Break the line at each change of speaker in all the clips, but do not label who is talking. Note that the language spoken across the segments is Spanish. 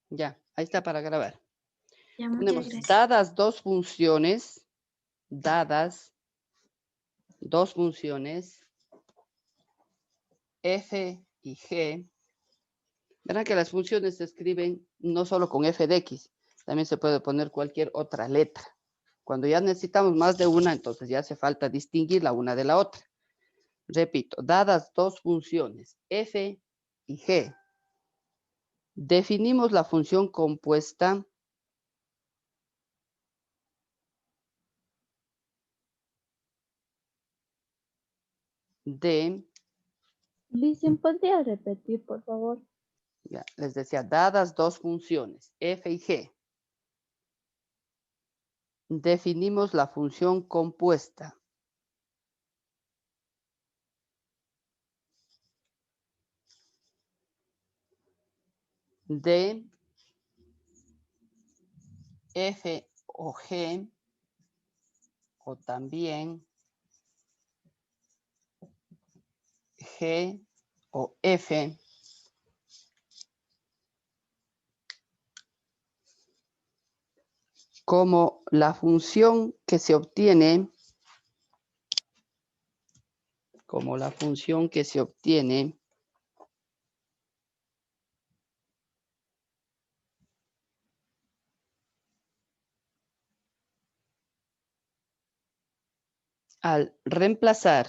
Ya, ahí está para grabar.
Ya, muchas
Tenemos
gracias.
dadas dos funciones, f y g. Verán que las funciones se escriben no solo con f de x, también se puede poner cualquier otra letra. Cuando ya necesitamos más de una, entonces ya hace falta distinguir la una de la otra. Repito, dadas dos funciones, f y g, definimos la función compuesta de,
Listen, ¿podría repetir, por favor?
ya, les decía, dadas dos funciones, f y g, definimos la función compuesta de f o g, o también g o f, como la función que se obtiene, al reemplazar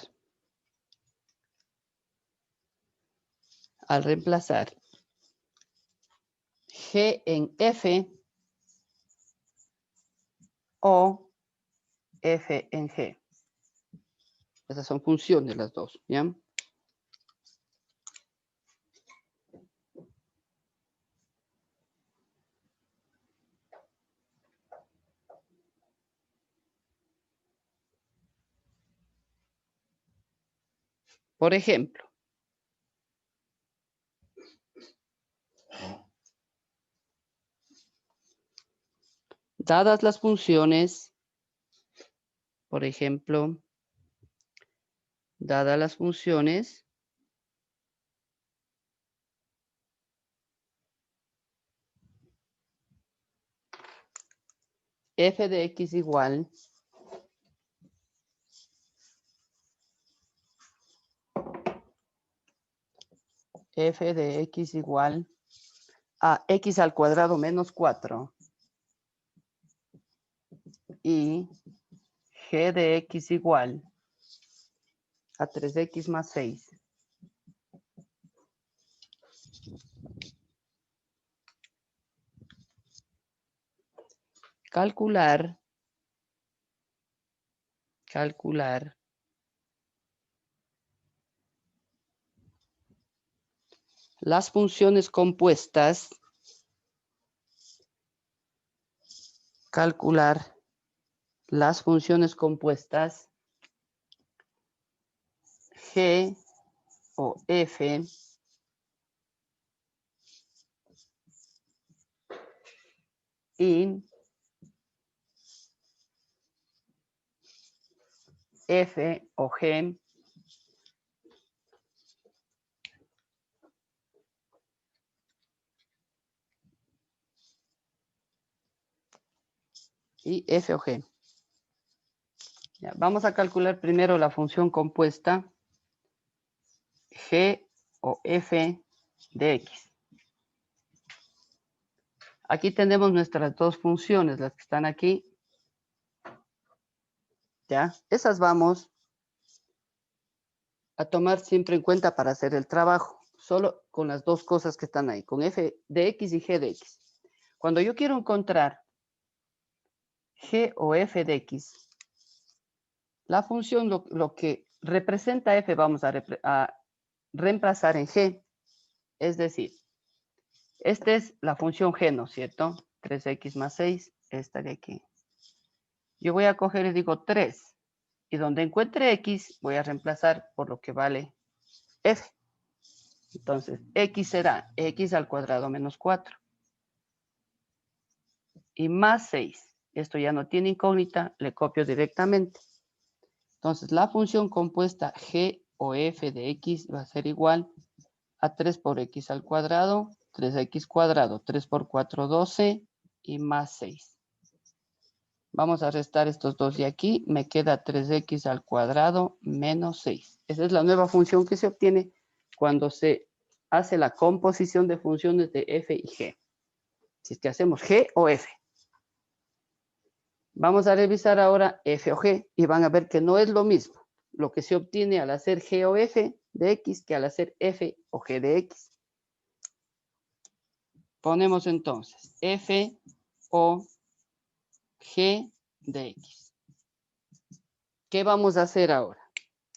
g en f o f en g. Esas son funciones las dos, ¿ya? Por ejemplo, dadas las funciones, por ejemplo, dadas las funciones f de x igual a x al cuadrado menos 4 y g de x igual a 3x más 6. Calcular las funciones compuestas, g o f y f o g y f o g. Ya, vamos a calcular primero la función compuesta g o f de x. Aquí tenemos nuestras dos funciones, las que están aquí. Ya, esas vamos a tomar siempre en cuenta para hacer el trabajo, solo con las dos cosas que están ahí, con f de x y g de x. Cuando yo quiero encontrar g o f de x, la función, lo que representa f, vamos a reemplazar en g. Es decir, esta es la función g, ¿no es cierto? 3x más 6, esta de aquí. Yo voy a coger y digo 3. Y donde encuentre x, voy a reemplazar por lo que vale f. Entonces, x será x al cuadrado menos 4. Y más 6. Esto ya no tiene incógnita, le copio directamente. Entonces, la función compuesta g o f de x va a ser igual a 3 por x al cuadrado 3x cuadrado, 3 por 4, 12 y más 6. Vamos a restar estos dos de aquí. Me queda 3x al cuadrado menos 6. Esa es la nueva función que se obtiene cuando se hace la composición de funciones de f y g. Si es que hacemos g o f. Vamos a revisar ahora f o g y van a ver que no es lo mismo lo que se obtiene al hacer g o f de x que al hacer f o g de x. Ponemos entonces f o g de x. ¿Qué vamos a hacer ahora?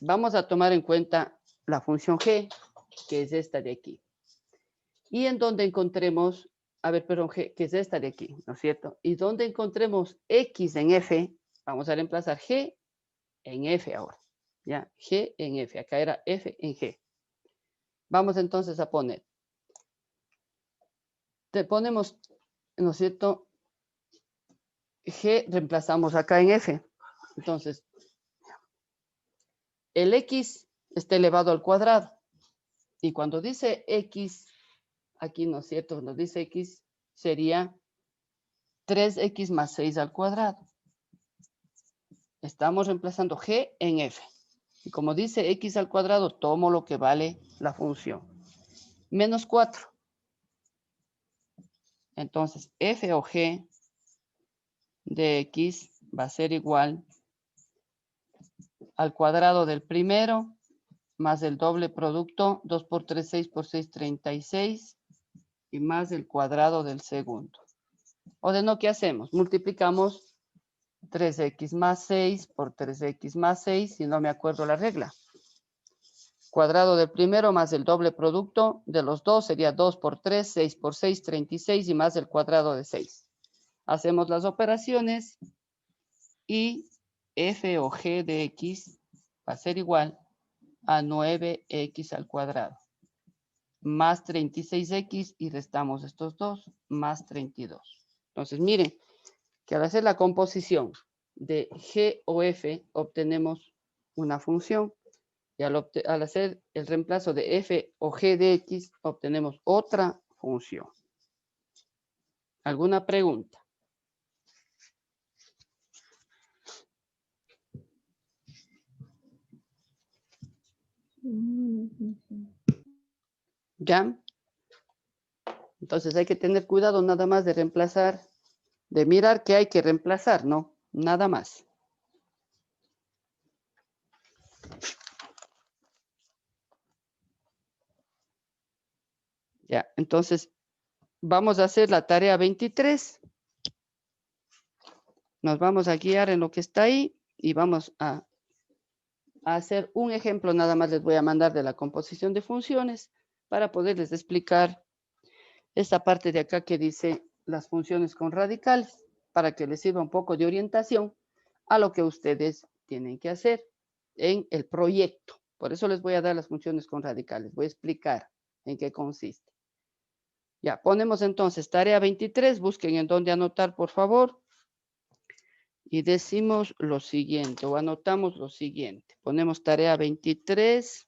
Vamos a tomar en cuenta la función g, que es esta de aquí. Y en donde encontremos, a ver, perdón, g, que es esta de aquí, ¿no es cierto? Y donde encontremos x en f, vamos a reemplazar g en f ahora. ¿Ya? G en f, acá era f en g. Vamos entonces a poner. Te ponemos, ¿no es cierto? G reemplazamos acá en f. Entonces, el x está elevado al cuadrado. Y cuando dice x, aquí no es cierto, cuando dice x sería 3x más 6 al cuadrado. Estamos reemplazando g en f. Y como dice x al cuadrado, tomo lo que vale la función. Menos 4. Entonces, f o g de x va a ser igual al cuadrado del primero más el doble producto, 2 por 3, 6 por 6, 36, y más el cuadrado del segundo. O de no, ¿qué hacemos? Multiplicamos 3x más 6 por 3x más 6, si no me acuerdo la regla. Cuadrado del primero más el doble producto de los dos sería 2 por 3, 6 por 6, 36 y más el cuadrado de 6. Hacemos las operaciones y f o g de x va a ser igual a 9x al cuadrado más 36x y restamos estos dos más 32. Entonces miren que al hacer la composición de g o f obtenemos una función y al hacer el reemplazo de f o g de x obtenemos otra función. ¿Alguna pregunta? ¿Ya? Entonces hay que tener cuidado nada más de reemplazar, de mirar qué hay que reemplazar, ¿no? Nada más. Ya, entonces vamos a hacer la tarea 23. Nos vamos a guiar en lo que está ahí y vamos a hacer un ejemplo, nada más les voy a mandar de la composición de funciones para poderles explicar esta parte de acá que dice las funciones con radicales, para que les sirva un poco de orientación a lo que ustedes tienen que hacer en el proyecto. Por eso les voy a dar las funciones con radicales. Voy a explicar en qué consiste. Ya, ponemos entonces tarea 23. Busquen en dónde anotar, por favor. Y decimos lo siguiente, o anotamos lo siguiente. Ponemos tarea 23.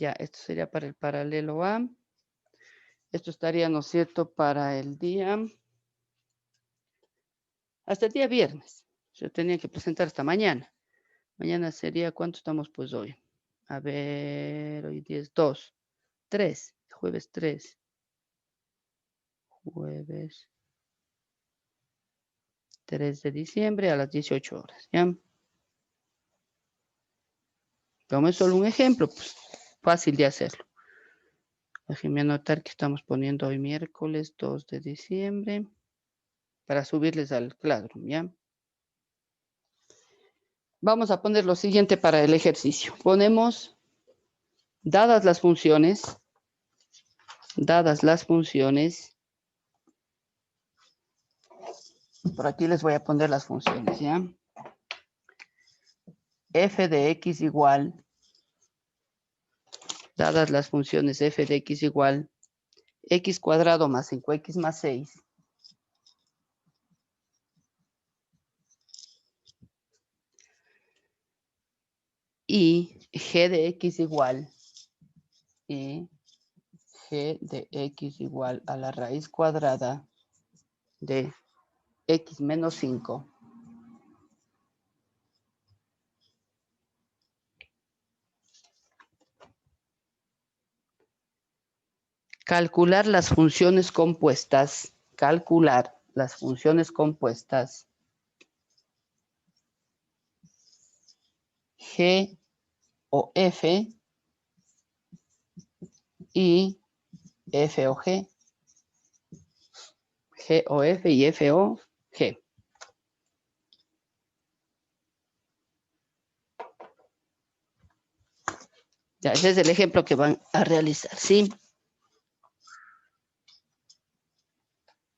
Ya, esto sería para el paralelo A. Esto estaría, ¿no es cierto?, para el día... Hasta el día viernes. Se tenía que presentar hasta mañana. Mañana sería, ¿cuánto estamos pues hoy? A ver, hoy 10, 2, 3, jueves 3. Jueves 3 de diciembre a las 18 horas, ¿ya? Como es solo un ejemplo, pues fácil de hacerlo. Déjenme anotar que estamos poniendo hoy miércoles 2 de diciembre para subirles al Classroom, ¿ya? Vamos a poner lo siguiente para el ejercicio. Ponemos, dadas las funciones, por aquí les voy a poner las funciones, ¿ya? F de x igual, dadas las funciones f de x igual, x cuadrado más 5x más 6, y g de x igual, y g de x igual a la raíz cuadrada de x menos 5. Calcular las funciones compuestas. Calcular las funciones compuestas. G o F y F o G. G o F y F o G. Ya, ese es el ejemplo que van a realizar, ¿sí?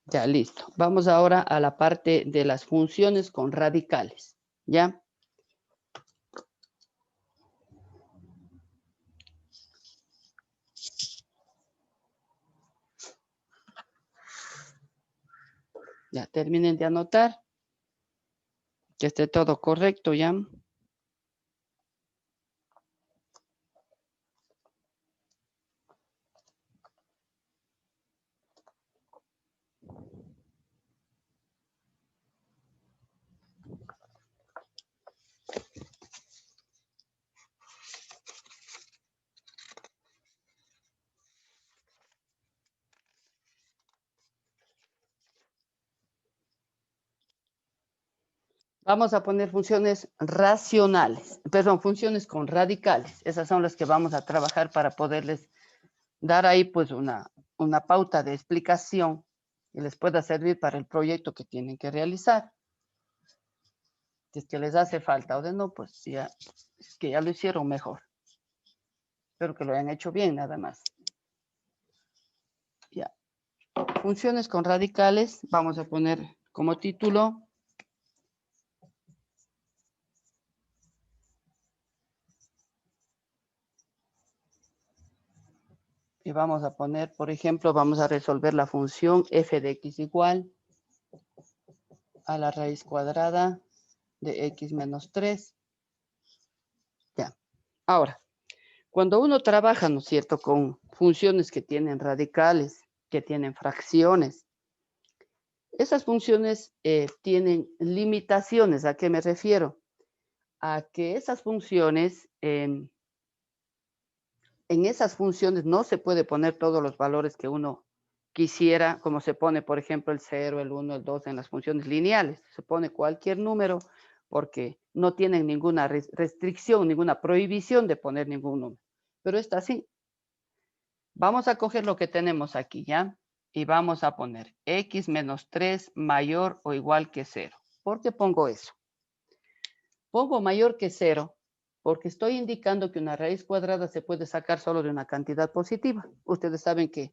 Ya, listo. Vamos ahora a la parte de las funciones con radicales, ¿ya? Ya, terminen de anotar. Que esté todo correcto, ¿ya? Vamos a poner funciones racionales, perdón, funciones con radicales. Esas son las que vamos a trabajar para poderles dar ahí pues una pauta de explicación y les pueda servir para el proyecto que tienen que realizar. Si es que les hace falta o de no, pues ya, es que ya lo hicieron mejor. Espero que lo hayan hecho bien nada más. Ya. Funciones con radicales, vamos a poner como título. Y vamos a poner, por ejemplo, vamos a resolver la función f de x igual a la raíz cuadrada de x menos 3. Ya. Ahora, cuando uno trabaja, ¿no es cierto?, con funciones que tienen radicales, que tienen fracciones, esas funciones tienen limitaciones. ¿A qué me refiero? A que esas funciones, en esas funciones no se puede poner todos los valores que uno quisiera, como se pone, por ejemplo, el 0, el 1, el 2 en las funciones lineales. Se pone cualquier número porque no tienen ninguna restricción, ninguna prohibición de poner ningún número. Pero esta sí. Vamos a coger lo que tenemos aquí, ¿ya? Y vamos a poner x menos 3 mayor o igual que 0. ¿Por qué pongo eso? Pongo mayor que 0 porque estoy indicando que una raíz cuadrada se puede sacar solo de una cantidad positiva. Ustedes saben que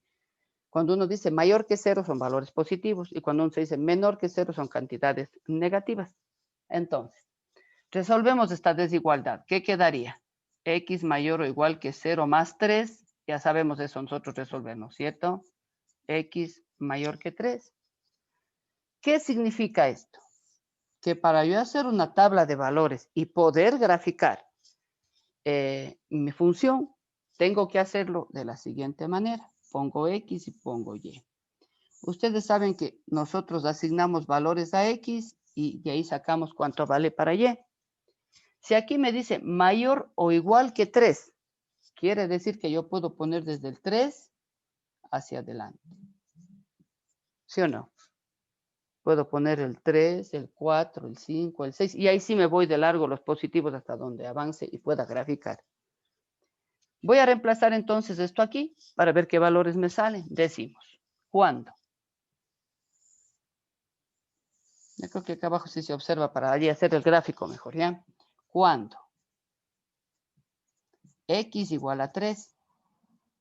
cuando uno dice mayor que 0 son valores positivos y cuando uno se dice menor que 0 son cantidades negativas. Entonces, resolvemos esta desigualdad. ¿Qué quedaría? X mayor o igual que 0 más 3. Ya sabemos eso, nosotros resolvemos, ¿cierto? X mayor que 3. ¿Qué significa esto? Que para yo hacer una tabla de valores y poder graficar mi función, tengo que hacerlo de la siguiente manera. Pongo X y pongo Y. Ustedes saben que nosotros asignamos valores a X y de ahí sacamos cuánto vale para Y. Si aquí me dice mayor o igual que 3, quiere decir que yo puedo poner desde el 3 hacia adelante. ¿Sí o no? Puedo poner el 3, el 4, el 5, el 6 y ahí sí me voy de largo los positivos hasta donde avance y pueda graficar. Voy a reemplazar entonces esto aquí para ver qué valores me salen. Decimos, ¿cuándo? Yo creo que acá abajo sí se observa para allí hacer el gráfico mejor, ¿ya? ¿Cuándo? X igual a 3.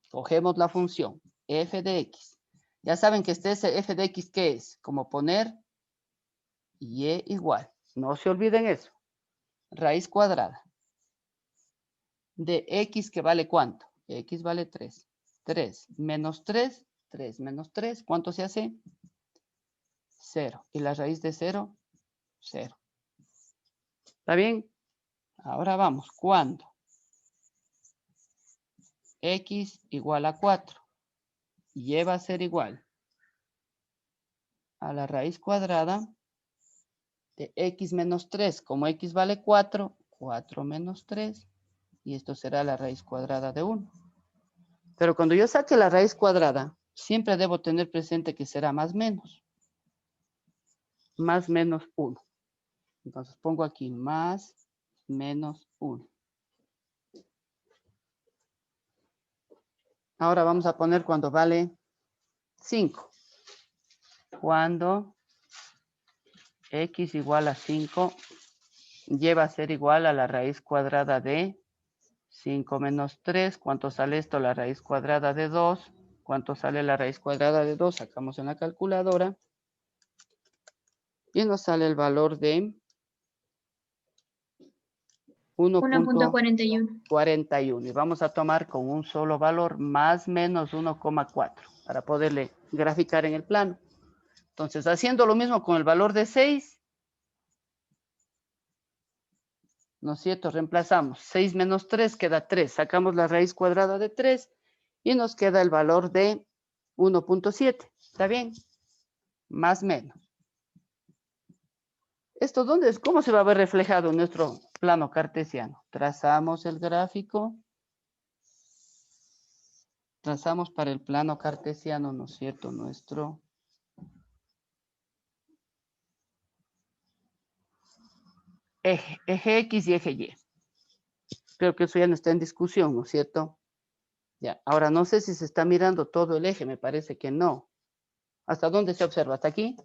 Cogemos la función f de x. Ya saben que este f de x, ¿qué es? Como poner y igual. No se olviden eso. Raíz cuadrada de x que vale ¿cuánto? X vale 3. 3 menos 3, 3 menos 3, ¿cuánto se hace? 0. ¿Y la raíz de 0? 0. ¿Está bien? Ahora vamos. ¿Cuándo? X igual a 4. Y va a ser igual a la raíz cuadrada de X menos 3. Como X vale 4, 4 menos 3. Y esto será la raíz cuadrada de 1. Pero cuando yo saque la raíz cuadrada, siempre debo tener presente que será más menos. Más menos 1. Entonces pongo aquí más menos 1. Ahora vamos a poner cuando vale 5. Cuando X igual a 5, lleva a ser igual a la raíz cuadrada de 5 menos 3. ¿Cuánto sale esto? La raíz cuadrada de 2. ¿Cuánto sale la raíz cuadrada de 2? Sacamos en la calculadora. Y nos sale el valor de
1.41.
1.41. Y vamos a tomar con un solo valor más menos 1,4 para poderle graficar en el plano. Entonces, haciendo lo mismo con el valor de 6, ¿no es cierto? Reemplazamos 6 menos 3, queda 3. Sacamos la raíz cuadrada de 3 y nos queda el valor de 1.7. ¿Está bien? Más menos. ¿Esto dónde es? ¿Cómo se va a ver reflejado en nuestro plano cartesiano? Trazamos el gráfico. Trazamos para el plano cartesiano, ¿no es cierto? Nuestro eje X y eje Y. Creo que eso ya no está en discusión, ¿no es cierto? Ya, ahora no sé si se está mirando todo el eje, me parece que no. ¿Hasta dónde se observa? ¿Hasta aquí?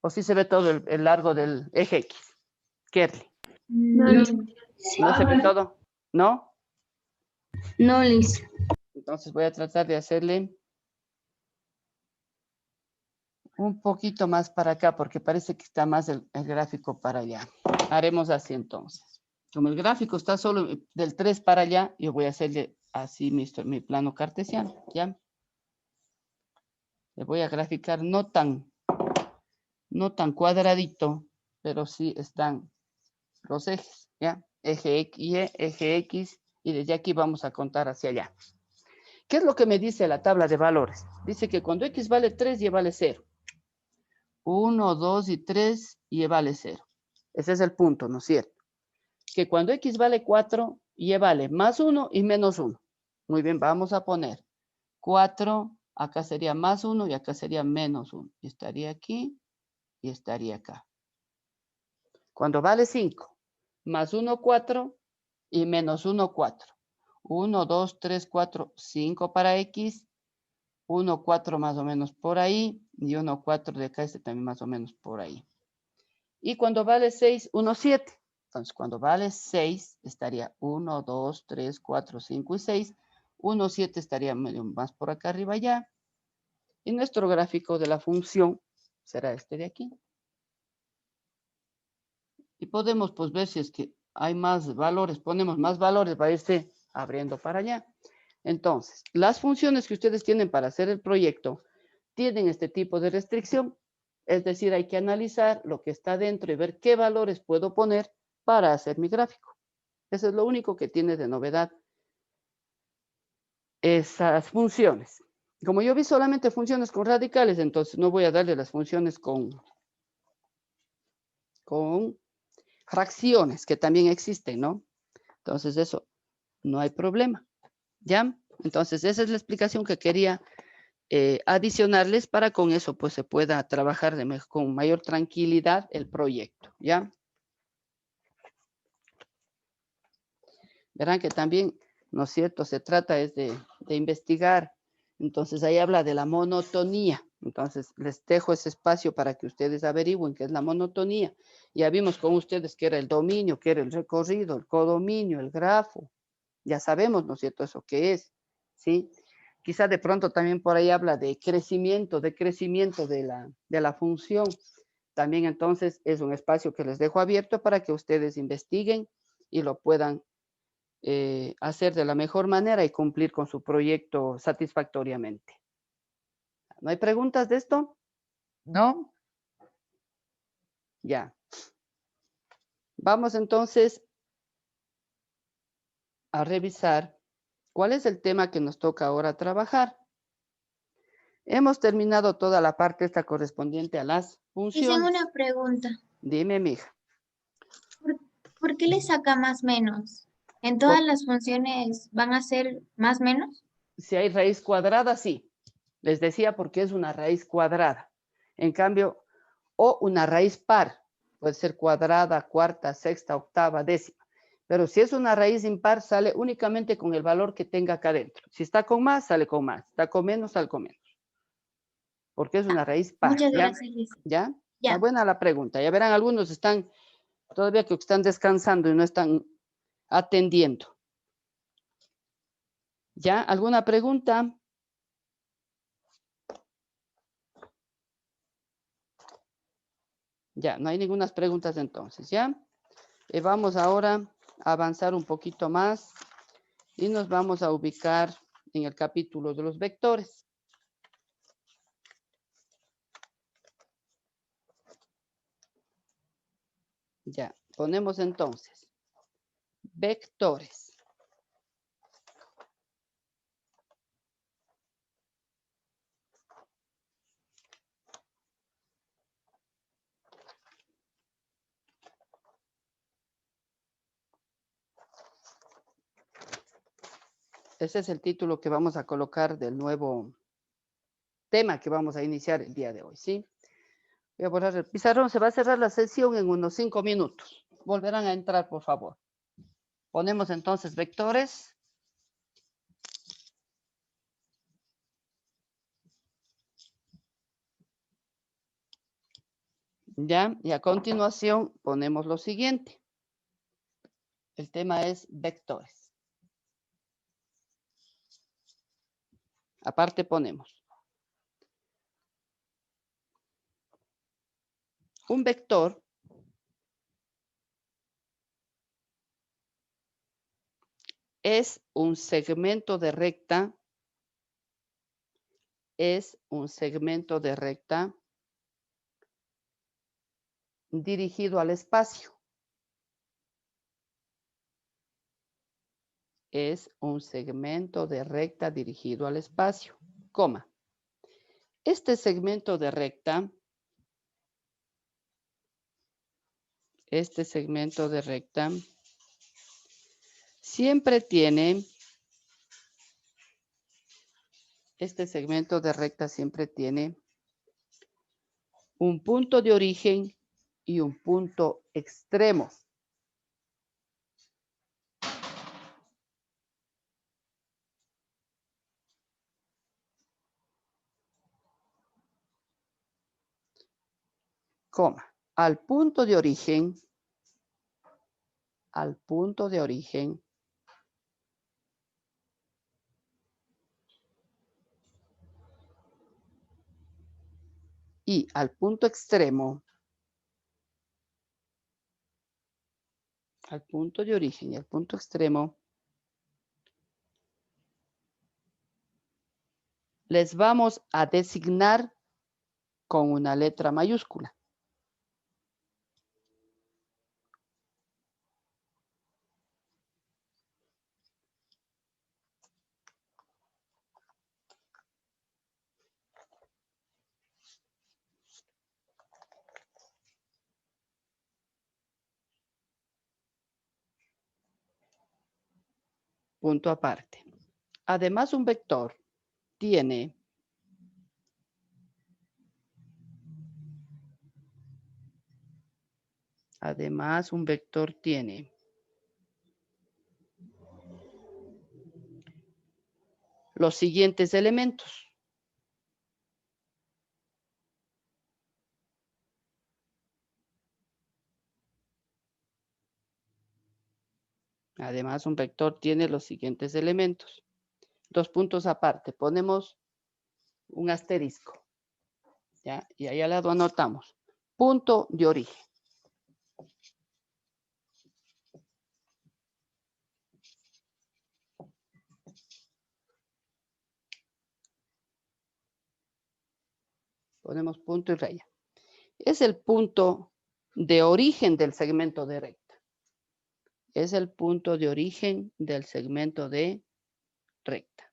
¿O sí se ve todo el largo del eje X? Kerly.
No,
¿No se ve todo? ¿No?
no, Liz.
Entonces voy a tratar de hacerle un poquito más para acá, porque parece que está más el gráfico para allá. Haremos así entonces. Como el gráfico está solo del 3 para allá, yo voy a hacerle así mi plano cartesiano, ¿ya? Le voy a graficar no tan cuadradito, pero sí están los ejes, ¿ya? Eje X, eje X, y desde aquí vamos a contar hacia allá. ¿Qué es lo que me dice la tabla de valores? Dice que cuando X vale 3, Y vale 0. 1, 2 y 3, Y vale 0. Ese es el punto, ¿no es cierto? Que cuando X vale 4, Y vale más 1 y menos 1. Muy bien, vamos a poner 4, acá sería más 1 y acá sería menos 1. Y estaría aquí y estaría acá. Cuando vale 5, más 1, 4 y menos 1, 4. 1, 2, 3, 4, 5 para X. 1, 4 más o menos por ahí. Y 1, 4 de acá, este también más o menos por ahí. Y cuando vale 6, 1, 7. Entonces, cuando vale 6, estaría 1, 2, 3, 4, 5 y 6. 1, 7 estaría medio más por acá arriba ya. Y nuestro gráfico de la función será este de aquí. Y podemos pues ver si es que hay más valores, ponemos más valores para irse abriendo para allá. Entonces, las funciones que ustedes tienen para hacer el proyecto tienen este tipo de restricción. Es decir, hay que analizar lo que está dentro y ver qué valores puedo poner para hacer mi gráfico. Eso es lo único que tiene de novedad esas funciones. Como yo vi solamente funciones con radicales, entonces no voy a darle las funciones con fracciones, que también existen, ¿no? Entonces eso, no hay problema, ¿ya? Entonces esa es la explicación que quería adicionarles para con eso pues se pueda trabajar con mayor tranquilidad el proyecto, ¿ya? Verán que también, ¿no es cierto? Se trata es de investigar. Entonces ahí habla de la monotonía. Entonces les dejo ese espacio para que ustedes averigüen qué es la monotonía. Ya vimos con ustedes qué era el dominio, qué era el recorrido, el codominio, el grafo. Ya sabemos, ¿no es cierto? Eso qué es, ¿sí? Quizá de pronto también por ahí habla de crecimiento de la función. También entonces es un espacio que les dejo abierto para que ustedes investiguen y lo puedan hacer de la mejor manera y cumplir con su proyecto satisfactoriamente. ¿No hay preguntas de esto?
¿No?
Ya. Vamos entonces a revisar ¿Cuál es el tema que nos toca ahora trabajar? Hemos terminado toda la parte esta correspondiente a las
Dicen
funciones.
una pregunta.
Dime, mija.
¿Por qué le saca más menos? ¿En todas las funciones van a ser más menos?
Si hay raíz cuadrada, sí. Les decía porque es una raíz cuadrada. En cambio, o una raíz par. Puede ser cuadrada, cuarta, sexta, octava, décima. Pero si es una raíz impar, sale únicamente con el valor que tenga acá adentro. Si está con más, sale con más. Está con menos, sale con menos. Porque es una raíz par.
Muchas
¿Ya?
gracias, Liz.
¿Ya? Está
Ya.
buena la pregunta. Ya verán, algunos están todavía que están descansando y no están atendiendo. ¿Ya? ¿Alguna pregunta? Ya, no hay ninguna preguntas entonces, ¿ya? Vamos ahora a avanzar un poquito más y nos vamos a ubicar en el capítulo de los vectores. Ya, ponemos entonces vectores. Ese es el título que vamos a colocar del nuevo tema que vamos a iniciar el día de hoy, ¿sí? Voy a borrar el pizarrón, se va a cerrar la sesión en unos 5 minutos. Volverán a entrar, por favor. Ponemos entonces vectores. Ya, y a continuación ponemos lo siguiente. El tema es vectores. Aparte ponemos un vector es un segmento de recta, dirigido al espacio. Es un segmento de recta dirigido al espacio, coma. Este segmento de recta, siempre tiene, un punto de origen y un punto extremo. Coma. Al punto de origen, y al punto extremo, al punto de origen y al punto extremo, les vamos a designar con una letra mayúscula. Punto aparte. Además, un vector tiene los siguientes elementos. Además, un vector tiene los siguientes elementos. Dos puntos aparte. Ponemos un asterisco. ¿Ya? Y ahí al lado anotamos. Punto de origen. Ponemos punto y raya. Es el punto de origen del segmento de recta. Es el punto de origen del segmento de recta.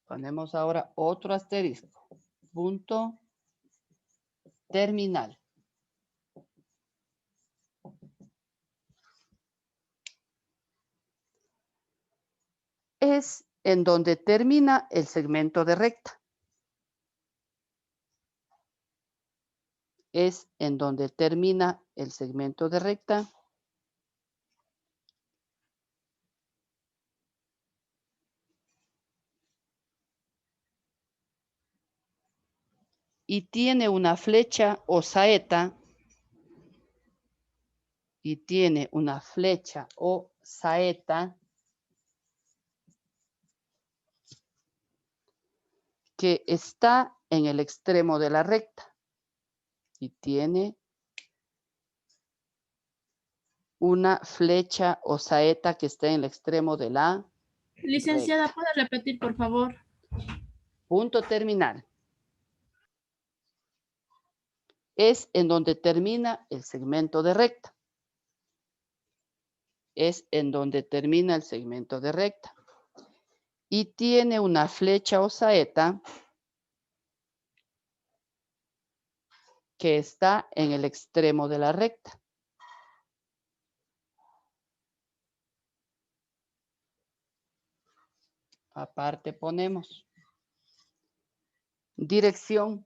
Ponemos ahora otro asterisco. Punto terminal. Es en donde termina el segmento de recta. Es en donde termina el segmento de recta. Y tiene una flecha o saeta. Y tiene una flecha o saeta que está en el extremo de la recta. Y tiene una flecha o saeta que está en el extremo de la
Licenciada,
recta.
¿puede repetir, por favor?
Punto terminal. Es en donde termina el segmento de recta. Es en donde termina el segmento de recta. Y tiene una flecha o saeta que está en el extremo de la recta. Aparte ponemos dirección.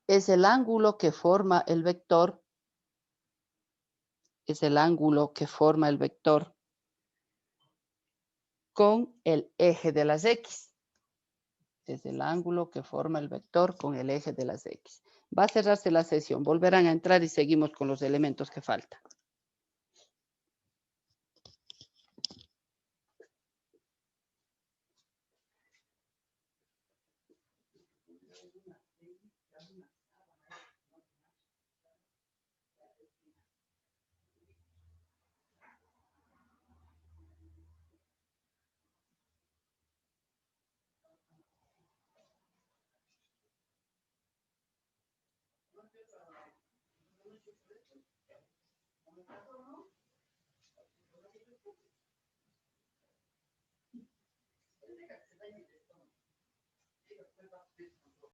Es el ángulo que forma el vector. Es el ángulo que forma el vector con el eje de las X. Es el ángulo que forma el vector con el eje de las X. Va a cerrarse la sesión. Volverán a entrar y seguimos con los elementos que faltan.